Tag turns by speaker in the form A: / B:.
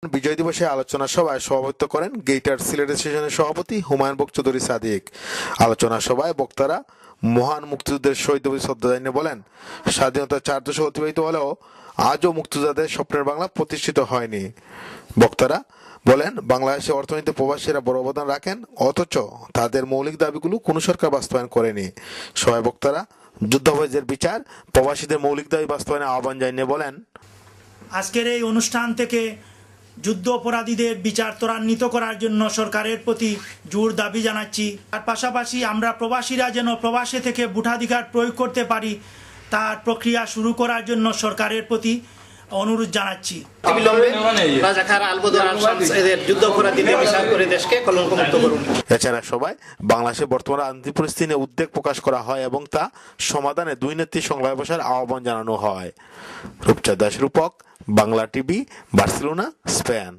A: বিজয় দিবসে আলোচনা সভায় সভাপতিত্ব করেন গেইটার সিলেট স্টেশনের সভাপতি হুমায়ুন বকচৌধুরী সাদিক। আলোচনা সভায় বক্তারা মহান মুক্তিযুদ্ধের শহীদ শ্রদ্ধা জানিয়ে বলেন, স্বাধীনতার 4 দশক অতিবাহিত হলেও আজও মুক্তিযোদ্ধাদের স্বপ্নের বাংলা প্রতিষ্ঠিত হয়নি। বক্তারা বলেন, বাংলাদেশে অর্থনীতিতে প্রবাসীরা বড় অবদান রাখেন, অথচ তাদের মৌলিক দাবিগুলো কোনো সরকার বাস্তবায়ন করেনি। সভায় বক্তারা যুদ্ধাপরাধীদের বিচার, প্রবাসীদের মৌলিক দাবি বাস্তবায়নের আহ্বান জানিয়ে বলেন,
B: আজকের এই অনুষ্ঠান থেকে যুদ্ধ অপরাধীদের বিচার ত্বরান্বিত করার জন্য সরকারের প্রতি জোর দাবি জানাচ্ছি। তার পাশাপাশি আমরা প্রবাসীরা যেন প্রবাসে থেকে ভোটাধিকার প্রয়োগ করতে পারি, তার প্রক্রিয়া শুরু করার জন্য সরকারের প্রতি অনুরোধ জানাচ্ছি।
A: এছাড়া সবাই বাংলাদেশের বর্তমান রাজনৈতিক পরিস্থিতি নিয়ে উদ্বেগ প্রকাশ করা হয় এবং তা সমাধানে দুই নেত্রী সংলাপে বসার আহ্বান জানানো হয়। রূপচাঁদ দাস, রূপক, বাংলা টিভি, বার্সেলোনা, স্পেন।